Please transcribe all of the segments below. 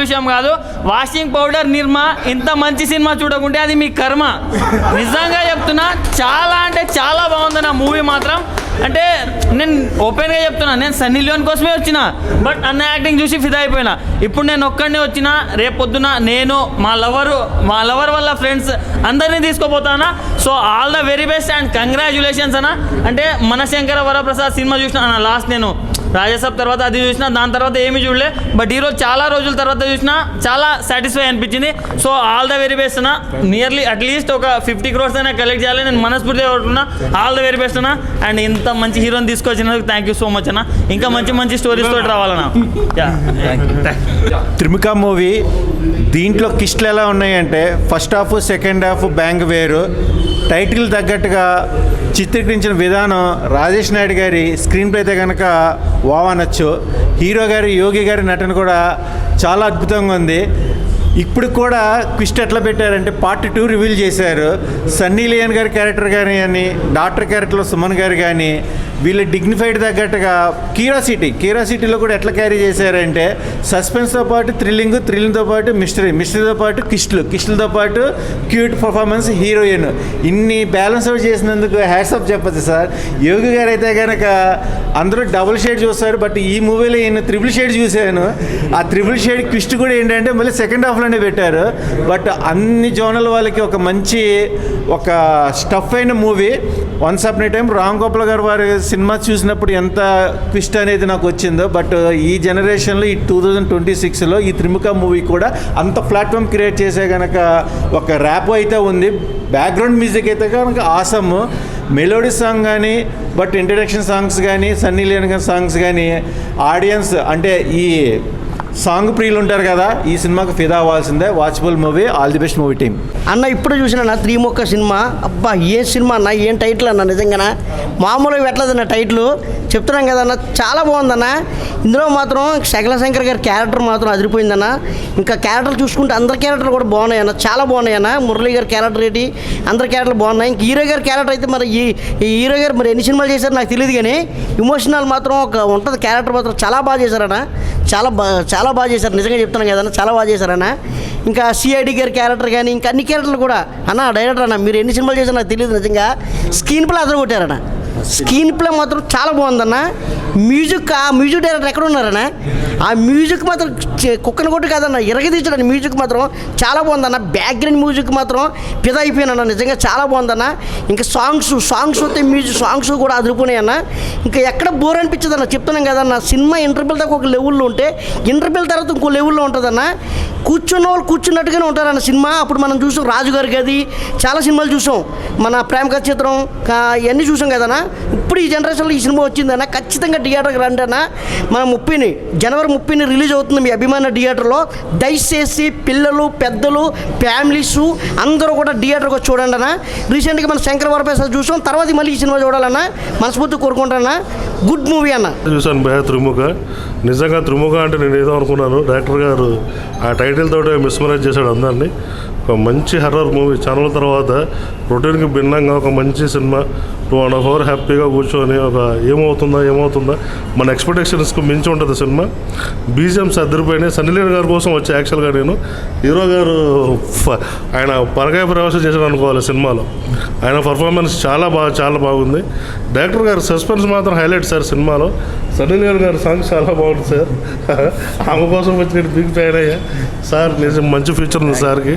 విషయం కాదు, washing powder నిర్మా ఇంత మంచి సినిమా చూడకుంటే అది మీ కర్మ. నిజంగా చెప్తున్నా, చాలా అంటే చాలా బాగుంది నా మూవీ మాత్రం. అంటే నేను ఓపెన్గా చెప్తున్నా, నేను సన్నీ లియోన్ కోసమే వచ్చిన, బట్ అన్న యాక్టింగ్ చూసి ఫిదా అయిపోయినా. ఇప్పుడు నేను ఒక్కడినే వచ్చిన, రేపు పొద్దున నేను మా లవర్ వల్ల ఫ్రెండ్స్ అందరినీ తీసుకోపోతానా. So all the very best and congratulations అన్న. అంటే మనశంకర వరప్రసాద్ సినిమా చూసిన అన్న, లాస్ట్ నేను రాజాసాబ్ తర్వాత అది చూసిన, దాని తర్వాత ఏమీ చూడలే, బట్ ఈరోజు చాలా రోజుల తర్వాత చూసిన, చాలా సాటిస్ఫై అనిపించింది. So all the very best అన్న. నియర్లీ అట్లీస్ట్ ఒక 50 crores అయినా కలెక్ట్ చేయాలి నేను మనస్ఫూర్తిగా కోరుకున్నా. ఆల్ ద వెరీ బెస్ట్ అన్న. అండ్ ఇంత మంచి హీరోని తీసుకొచ్చినందుకు థ్యాంక్ యూ సో మచ్ అన్న. ఇంకా మంచి మంచి స్టోరీస్ తోటి రావాలన్న. త్రిముఖ మూవీ దీంట్లో కిస్ట్లు ఎలా ఉన్నాయంటే, first half second half bang వేరు. టైటిల్ తగ్గట్టుగా చిత్రీకరించిన విధానం, రాజేష్ నాయుడు గారి స్క్రీన్ ప్లే అయితే కనుక వావనొచ్చు. హీరో గారి యోగి గారి నటన కూడా చాలా అద్భుతంగా ఉంది. ఇప్పుడు కూడా ట్విస్ట్ ఎట్లా పెట్టారంటే పార్ట్ 2 రివీల్ చేశారు. సన్నీ లియోన్ గారి క్యారెక్టర్ కానీ, డాక్టర్ క్యారెక్టర్లో సుమన్ గారు కానీ, వీళ్ళ డిగ్నిఫైడ్ తగ్గట్టుగా క్యూరియాసిటీలో కూడా ఎట్లా క్యారీ చేశారంటే, సస్పెన్స్తో పాటు థ్రిల్లింగ్తో పాటు మిస్టరీతో పాటు కిస్టులతో పాటు క్యూట్ పర్ఫార్మెన్స్ హీరోయిన్, ఇన్ని బ్యాలెన్స్ అవుట్ చేసినందుకు హ్యాట్స్ ఆఫ్ చెప్పచ్చు సార్. యోగి గారు అయితే కనుక అందరూ డబుల్ షేడ్ చూస్తారు, బట్ ఈ మూవీలో ఈయన త్రిబుల్ షేడ్ చూశాను. ఆ త్రిబుల్ షేడ్ ట్విస్ట్ కూడా ఏంటంటే మళ్ళీ సెకండ్ హాఫ్లోనే పెట్టారు. బట్ అన్ని జోనల్ వాళ్ళకి ఒక మంచి స్టఫ్ అయిన మూవీ. వన్స్ అప్ ఏ టైం రామ్ గోపాల్ గారు వారి సినిమా చూసినప్పుడు ఎంత ట్విస్ట్ అనేది నాకు వచ్చిందో, బట్ ఈ జనరేషన్లో ఈ 2026లో ఈ త్రిముఖ మూవీ కూడా అంత ప్లాట్ఫామ్ క్రియేట్ చేసే కనుక ఒక ర్యాప్ అయితే ఉంది. బ్యాక్గ్రౌండ్ మ్యూజిక్ అయితే కనుక ఆసమ్, మెలోడీ సాంగ్ కానీ, బట్ ఇంట్రడక్షన్ సాంగ్స్ కానీ, సన్నీ లియోన్ గారి సాంగ్స్ కానీ, ఆడియన్స్ అంటే ఈ సాంగ్ ప్రియులు ఉంటారు కదా, ఈ సినిమాకి ఫిదా అవ్వాల్సిందే. Watchable movie. All the best movie team. అన్న ఇప్పుడు చూసిన త్రిముఖ సినిమా, అబ్బా ఏ సినిమా అన్న, ఏం టైటిల్ అన్న, నిజంగా మామూలుగా పెట్టలేదన్న టైటిల్. చెప్తున్నాం కదన్న, చాలా బాగుందన్న. ఇందులో మాత్రం శకల శంకర్ గారి క్యారెక్టర్ మాత్రం అదిరిపోయిందన్న. ఇంకా క్యారెక్టర్ చూసుకుంటే అందరి క్యారెక్టర్ కూడా బాగున్నాయన్న, చాలా బాగున్నాయన్న. మురళీ గారి క్యారెక్టర్ ఏంటి, అందరి క్యారెక్టర్లు బాగున్నాయి. ఇంక హీరో గారి క్యారెక్టర్ అయితే మరి ఈ హీరో గారు మరి ఎన్ని సినిమాలు చేశారో నాకు తెలియదు, కానీ ఇమోషనల్ మాత్రం ఒక ఉంటుంది. క్యారెక్టర్ మాత్రం చాలా బాగా చేశారన్న, చాలా బాగా చేశారు. నిజంగా చెప్తున్నాను కదన్న, చాలా బాగా చేశారన్న. ఇంకా సిఐడి గారి క్యారెక్టర్ కానీ, ఇంకా అన్ని క్యారెక్టర్లు కూడా అన్న, డైరెక్టర్ అన్న మీరు ఎన్ని సినిమాలు చేశారో నాకు తెలియదు. నిజంగా స్క్రీన్ ప్లే అదర కొట్టారన్న. స్క్రీన్ ప్లే మాత్రం చాలా బాగుందన్న. మ్యూజిక్ డైరెక్టర్ ఎక్కడ ఉన్నారన్న, ఆ మ్యూజిక్ మాత్రం కుక్కను కొట్టు కాదన్న, ఇరగదీచడం మ్యూజిక్ మాత్రం చాలా బాగుందన్న. బ్యాక్గ్రౌండ్ మ్యూజిక్ మాత్రం పిదా అయిపోయానన్న, నిజంగా చాలా బాగుందన్న. ఇంకా సాంగ్స్ వస్తే మ్యూజిక్ సాంగ్స్ కూడా అదిరిపోయినాయి అన్న. ఇంకా ఎక్కడ బోర్ అనిపించదన్న, చెప్తున్నాం కదన్న. సినిమా ఇంటర్వెల్ దాకా ఒక లెవెల్లో ఉంటే, ఇంటర్వెల్ తర్వాత ఇంకో లెవెల్లో ఉంటుందన్న. కూర్చున్న వాళ్ళు కూర్చున్నట్టుగానే ఉంటారన్న సినిమా. అప్పుడు మనం చూసాం రాజుగారి గది, చాలా సినిమాలు చూసాం, మన ప్రేమ కథ చిత్రం ఇవన్నీ చూసాం కదన్నా. ఇప్పుడు ఈ జనరేషన్లో ఈ సినిమా వచ్చిందన్న, ఖచ్చితంగా థియేటర్కి రండి అన్న. మన జనవరి 30ని రిలీజ్ అవుతుంది మీ అభిమాన థియేటర్లో. దయచేసి పిల్లలు, పెద్దలు, ఫ్యామిలీస్ అందరూ కూడా థియేటర్కి వచ్చి చూడండి అన్న. రీసెంట్గా మన శంకర వరప్రసాద్ చూసాం, తర్వాత మళ్ళీ ఈ సినిమా చూడాలన్నా మనస్ఫూర్తి కోరుకుంటానన్నా. గుడ్ మూవీ అన్న. చూసాను భయ త్రిముఖ. నిజంగా త్రిముఖ అంటే నేను ఏదో అనుకున్నాను, డైరెక్టర్ గారు ఆ టైటిల్ తోటే మిస్మరైజ్ చేశాడు అందరినీ. ఒక మంచి హర్రర్ మూవీ, ఛానల్ తర్వాత రొటీన్కి భిన్నంగా ఒక మంచి సినిమా. 2.5 hours హ్యాపీగా కూర్చొని ఒక ఏమవుతుందా మన ఎక్స్పెక్టేషన్స్కి మించి ఉంటుంది సినిమా. బీజిఎంస్ అదిరిపోయినాయి. సన్నీ లియోన్ గారి కోసం వచ్చి యాక్చువల్గా నేను హీరో గారు ఆయన పరకాయ ప్రవేశం చేశాడు అనుకోవాలి సినిమాలో. ఆయన పర్ఫార్మెన్స్ చాలా బాగుంది. డైరెక్టర్ గారు సస్పెన్స్ మాత్రం హైలైట్ సార్ సినిమాలో. సన్నీ లియోన్ గారి సాంగ్స్ చాలా బాగుంది సార్. ఆమె కోసం వచ్చి నేను బిగ్ ఫ్యాన్ అయ్యా సార్. నిజం మంచి ఫ్యూచర్ ఉంది సార్కి.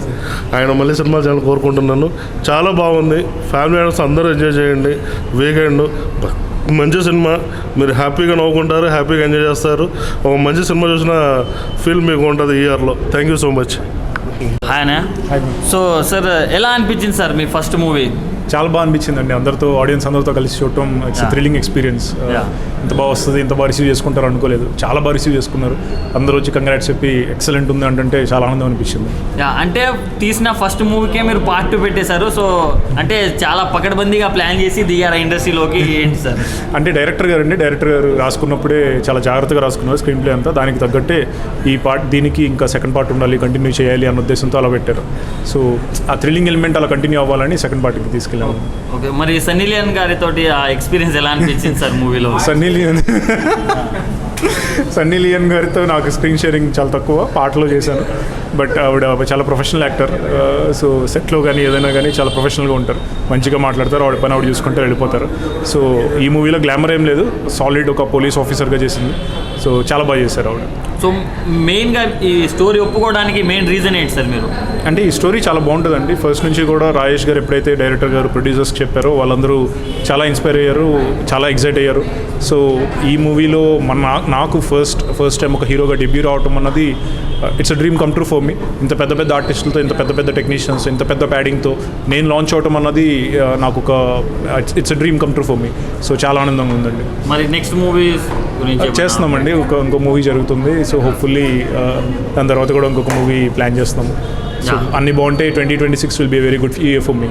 ఆయన మళ్ళీ సినిమాలు చాలా కోరుకుంటున్నాను. చాలా బాగుంది. ఫ్యామిలీ మెంబర్స్ అందరూ ఎంజాయ్ చేయండి. వీకెండ్ మంచి సినిమా, మీరు హ్యాపీగా నవ్వుకుంటారు, హ్యాపీగా ఎంజాయ్ చేస్తారు. ఒక మంచి సినిమా చూసిన ఫీల్ మీకు ఉంటుంది ఈ ఇయర్లో. Thank you so much. Hi. So sir ఎలా అనిపించింది సార్ మీ ఫస్ట్ మూవీ? చాలా బాగా అనిపించిందండి. ఆడియన్స్ అందరితో కలిసి చూడటం ఇట్స్ థ్రిల్లింగ్ ఎక్స్పీరియన్స్. ఇంత బాగా వస్తుంది, ఇంత బాగా రిసీవ్ చేసుకుంటారు అనుకోలేదు. చాలా బాగా రిసీవ్ చేసుకున్నారు. అందరూ వచ్చి కంగ్రాట్స్ చెప్పి ఎక్సలెంట్ ఉంది అంటే చాలా ఆనందం అనిపించింది. అంటే తీసిన ఫస్ట్ మూవీకే మీరు పార్ట్ 2 పెట్టేశారు. సో అంటే చాలా పకడ్బందీగా ప్లాన్ చేసి దిగారా ఇండస్ట్రీలోకి, ఏంటి సార్? అంటే డైరెక్టర్ గారు రాసుకున్నప్పుడే చాలా జాగ్రత్తగా రాసుకున్నారు స్క్రీన్ ప్లే అంతా. దానికి తగ్గట్టే ఈ పార్ట్, దీనికి ఇంకా సెకండ్ పార్ట్ ఉండాలి, కంటిన్యూ చేయాలి అన్న ఉద్దేశంతో అలా పెట్టారు. సో ఆ థ్రిల్లింగ్ ఎలిమెంట్ అలా కంటిన్యూ అవ్వాలని సెకండ్ పార్ట్కి తీసుకెళ్ళారు. ఓకే, మరి సన్నీ లియోన్ గారితో ఆ ఎక్స్పీరియన్స్ ఎలా అనిపించింది సార్ మూవీలో? సన్నీ లియోన్ సన్నీ లియోన్ గారితో నాకు స్క్రీన్ షేరింగ్ చాలా తక్కువ, పాటలో చేశాను. బట్ ఆవిడ చాలా ప్రొఫెషనల్ యాక్టర్. సో సెట్లో కానీ ఏదైనా కానీ చాలా ప్రొఫెషనల్గా ఉంటారు, మంచిగా మాట్లాడతారు, ఆవిడ పని ఆవిడ చూసుకుంటే వెళ్ళిపోతారు. సో ఈ మూవీలో గ్లామర్ ఏం లేదు, సాలిడ్ ఒక పోలీస్ ఆఫీసర్గా చేసింది. సో చాలా బాగా చేశారు ఆవిడ. సో మెయిన్గా ఈ స్టోరీ ఒప్పుకోవడానికి మెయిన్ రీజన్ ఏంటి సార్ మీరు? అంటే ఈ స్టోరీ చాలా బాగుంటుందండి. ఫస్ట్ నుంచి కూడా రాజేష్ గారు ఎప్పుడైతే డైరెక్టర్ గారు ప్రొడ్యూసర్స్కి చెప్పారో వాళ్ళందరూ చాలా ఇన్స్పైర్ అయ్యారు, చాలా ఎక్సైట్ అయ్యారు. సో ఈ మూవీలో నాకు ఫస్ట్ టైం ఒక హీరోగా డెబ్యూ రావటం అన్నది it's a dream come true for me. ఇంత పెద్ద పెద్ద ఆర్టిస్టులతో, ఇంత పెద్ద పెద్ద టెక్నీషియన్స్, ఇంత పెద్ద ప్యాడింగ్తో నేను లాంచ్ అవటం అన్నది నాకు ఒక it's a dream come true for me. So చాలా ఆనందంగా ఉందండి. మరి నెక్స్ట్ మూవీస్ గురించి చేస్తున్నామండి, ఇంకో మూవీ జరుగుతుంది. సో హోప్ఫుల్లీ దాని తర్వాత కూడా ఇంకొక మూవీ ప్లాన్ చేస్తున్నాము. సో అన్ని బాగుంటే 2026 will be very good year for మీ.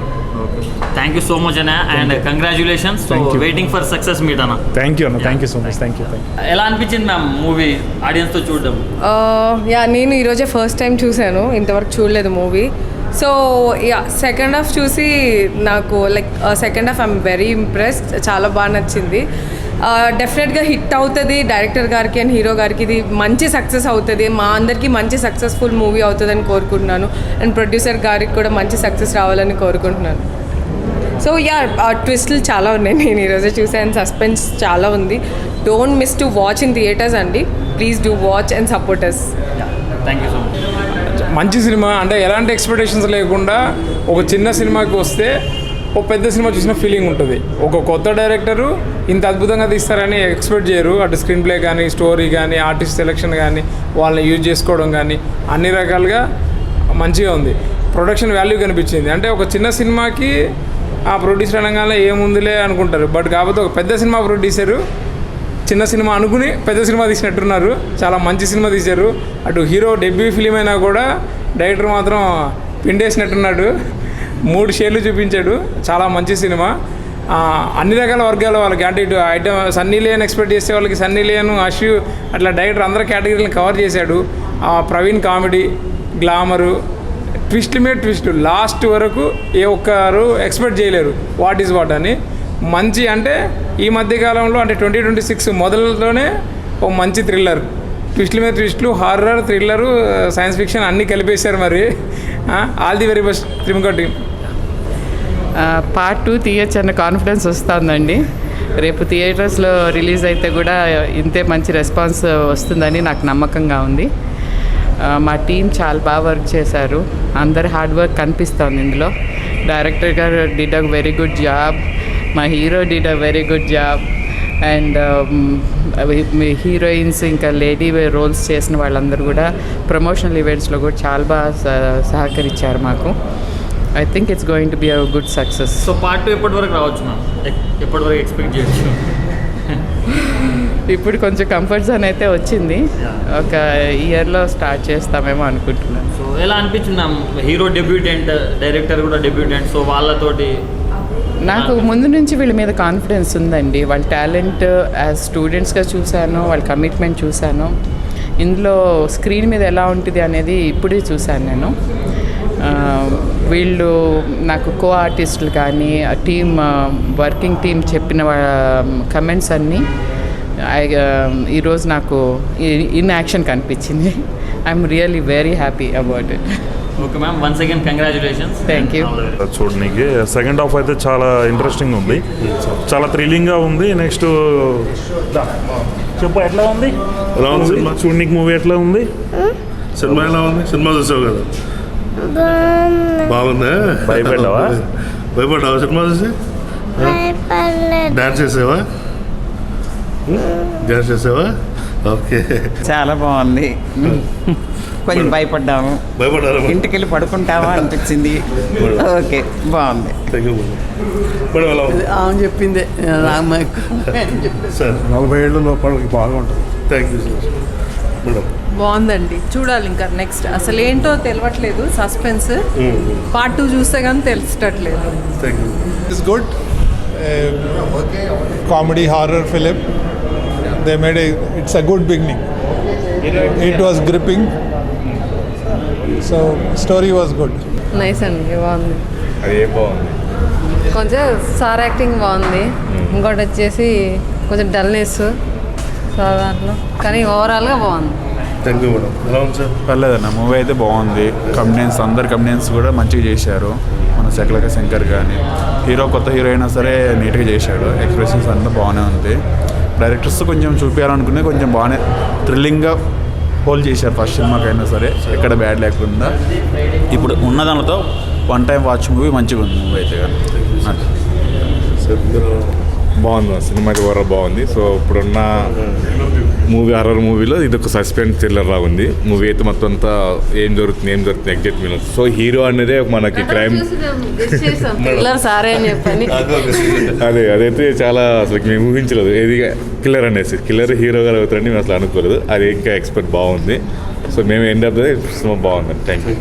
థ్యాంక్ యూ సో మచ్ అన్న, and congratulations. So waiting for success meet అన్న. థ్యాంక్ యూ అన్న, thank you so much. Thank you. ఎలా అనిపించింది మ్యామ్ మూవీ ఆడియన్స్తో చూడడం? యా, నేను ఈరోజే ఫస్ట్ టైం చూశాను, ఇంతవరకు చూడలేదు movie. So yeah, second half చూసి నాకు second half I'm very impressed, చాలా బాగా నచ్చింది. డెఫినెట్గా హిట్ అవుతుంది డైరెక్టర్ గారికి అండ్ హీరో గారికి, ఇది మంచి సక్సెస్ అవుతుంది, మా అందరికీ మంచి సక్సెస్ఫుల్ మూవీ అవుతుందని కోరుకుంటున్నాను. అండ్ ప్రొడ్యూసర్ గారికి కూడా మంచి సక్సెస్ రావాలని కోరుకుంటున్నాను. సో యా, ట్విస్టులు చాలా ఉన్నాయి, నేను ఈరోజే చూసాను, సస్పెన్స్ చాలా ఉంది. Don't miss to watch in theatres అండి, please do watch and support us. Thank you so much. మంచి సినిమా అంటే ఎలాంటి ఎక్స్పెక్టేషన్స్ లేకుండా ఒక చిన్న సినిమాకి వస్తే ఒక పెద్ద సినిమా చూసిన ఫీలింగ్ ఉంటుంది. ఒక కొత్త డైరెక్టరు ఇంత అద్భుతంగా తీస్తారని ఎక్స్పెక్ట్ చేయరు. అటు స్క్రీన్ ప్లే కానీ, స్టోరీ కానీ, ఆర్టిస్ట్ సెలెక్షన్ కానీ, వాళ్ళని యూజ్ చేసుకోవడం కానీ అన్ని రకాలుగా మంచిగా ఉంది. ప్రొడక్షన్ వాల్యూ కనిపించింది. అంటే ఒక చిన్న సినిమాకి ఆ ప్రొడ్యూసర్ అనగానే ఏముందిలే అనుకుంటారు, బట్ కాకపోతే ఒక పెద్ద సినిమా ప్రొడ్యూసరు చిన్న సినిమా అనుకుని పెద్ద సినిమా తీసినట్టున్నారు. చాలా మంచి సినిమా తీశారు. అటు హీరో డెబ్యూ ఫిలిం అయినా కూడా డైరెక్టర్ మాత్రం పిండేసినట్టున్నాడు, 3 షేర్లు చూపించాడు. చాలా మంచి సినిమా. అన్ని రకాల వర్గాల వాళ్ళకి, అంటే ఇటు ఐటమ్ సన్నీ లియోన్ ఎక్స్పెక్ట్ చేసే వాళ్ళకి సన్నీ లియోన్, అషు, అట్లా డైరెక్టర్ అందరి కేటగిరీలను కవర్ చేశాడు. ప్రవీణ్ కామెడీ, గ్లామరు, ట్విస్ట్ మీద ట్విస్ట్, లాస్ట్ వరకు ఏ ఒక్కరు ఎక్స్పెక్ట్ చేయలేరు వాట్ ఈజ్ వాట్ అని. మంచి అంటే ఈ మధ్యకాలంలో అంటే 2026 మొదలులోనే ఒక మంచి థ్రిల్లర్, ట్విస్టుల మీద ట్విస్టులు, హారర్, థ్రిల్లరు, సైన్స్ ఫిక్షన్ అన్నీ కలిపేశారు. మరి all the very best Trimukha team. Part 2 తీయచ్చు అన్న కాన్ఫిడెన్స్ వస్తుందండి. రేపు థియేటర్స్లో రిలీజ్ అయితే కూడా ఇంతే మంచి రెస్పాన్స్ వస్తుందని నాకు నమ్మకంగా ఉంది. మా టీం చాలా బాగా వర్క్ చేశారు, అందరి హార్డ్ వర్క్ కనిపిస్తుంది ఇందులో. డైరెక్టర్ గారు did a very good job, మా hero did a very good job, and heroines ఇంకా లేడీ రోల్స్ చేసిన వాళ్ళందరూ కూడా ప్రమోషనల్ ఈవెంట్స్లో కూడా చాలా బాగా సహకరించారు మాకు. I think it's going to be a good success. So part 2 ఎప్పటి వరకు రావచ్చు మ్యామ్? ఎప్పటి వరకు ఎక్స్పెక్ట్ చేయొచ్చు? ఇప్పుడు కొంచెం కంఫర్ట్ జోన్ అయితే వచ్చింది, ఒక ఇయర్లో స్టార్ట్ చేస్తామేమో అనుకుంటున్నాను. సో ఎలా అనిపించింది హీరో డెబ్యూటెంట్, డైరెక్టర్ కూడా డెబ్యూటెంట్, సో వాళ్ళతోటి? నాకు ముందు నుంచి వీళ్ళ మీద కాన్ఫిడెన్స్ ఉందండి. వాళ్ళ టాలెంట్ యాజ్ స్టూడెంట్స్గా చూశాను, వాళ్ళ కమిట్మెంట్ చూశాను. ఇందులో స్క్రీన్ మీద ఎలా ఉంటుంది అనేది ఇప్పుడే చూశాను నేను. వీళ్ళు నాకు కో ఆర్టిస్టులు కానీ టీమ్, వర్కింగ్ టీమ్ చెప్పిన కమెంట్స్ అన్నీ ఈరోజు నాకు ఇన్ యాక్షన్ కనిపించింది. I'm really very happy about it. Okay ma'am, once again congratulations. Thank you. చూడడానికి సెకండ్ హాఫ్ అయితే చాలా ఇంట్రెస్టింగ్ ఉంది, చాలా థ్రిల్లింగ్గా ఉంది. నెక్స్ట్ చెప్పు ఎట్లా ఉంది? ఎలా ఉంది సినిమా? చూడడానికి మూవీ ఎట్లా ఉంది? సినిమా ఎలా ఉంది? సినిమా చూసావు కదా, బాగుందా? భయపడ్డావా? భయపడ్డావా సినిమా చూసి? డాన్స్ చేసావా? డాన్స్ చేసావా? ఓకే, చాలా బాగుంది. కొంచెం భయపడ్డాము, భయపడ్డారా? ఇంటికి వెళ్ళి పడుకుంటావా అనిపించింది. ఓకే, బాగుంది. Thank you madam. ఎలా ఉంది? చెప్పింది సార్ 40 ఏళ్ళు లోపలికి బాగుంటుంది. Thank you sir. మేడం బాగుందండి, చూడాలి ఇంకా నెక్స్ట్. అసలు ఏంటో తెలియట్లేదు, సస్పెన్స్. పార్ట్ 2 చూస్తే కానీ తెలిసేటట్లేదు. Thank you. It's good. Comedy horror film. They made it's a good beginning. It was gripping. So story was good. Nice అండి, బాగుంది. అది ఏం బాగుంది? కొంచెం సార్ యాక్టింగ్ బాగుంది. ఇంకోటి వచ్చేసి కొంచెం డల్నెస్, దాంట్లో కానీ ఓవరాల్గా బాగుంది. Thank you madam. ఎలా ఉంది సార్? పర్లేదన్న మూవీ అయితే బాగుంది. కమెడియన్స్ అందరు కమెడియన్స్ కూడా మంచిగా చేశారు. మన శకలక శంకర్ కానీ హీరో కొత్త హీరో అయినా సరే నీట్గా చేశాడు. ఎక్స్ప్రెషన్స్ అంతా బాగానే ఉంది. డైరెక్టర్స్ కొంచెం చూపించాలనుకునే కొంచెం బాగానే థ్రిల్లింగ్గా హోల్డ్ చేశారు ఫస్ట్ సినిమాకైనా సరే, ఎక్కడ బ్యాడ్ లేకుండా. ఇప్పుడు ఉన్న దానితో వన్ టైం వాచ్ మూవీ మంచిగా ఉంది మూవీ అయితే కానీ. బాగుంది సినిమా అయితే ఓవరాల్ బాగుంది. సో ఇప్పుడున్న మూవీ హర్రర్ మూవీలో ఇది ఒక సస్పెన్స్ థ్రిల్లర్ లా ఉంది. మూవీ అయితే మొత్తం అంతా ఏం జరుగుతుంది ఎగ్జాక్ట్ మీన్. సో హీరో అనేది మనకి క్రైమ్ సారే అని చెప్పండి. అదైతే చాలా అసలు మేము ఊహించలేదు ఏది కిల్లర్ అనేసి. కిల్లర్ హీరో గారు అవుతారని మేము అసలు అనుకోలేదు. అది ఇంకా ఎక్స్పెక్ట్ బాగుంది. సో మేము ఎండ్ ఆఫ్ ద సినిమా బాగుందండి. Thank you.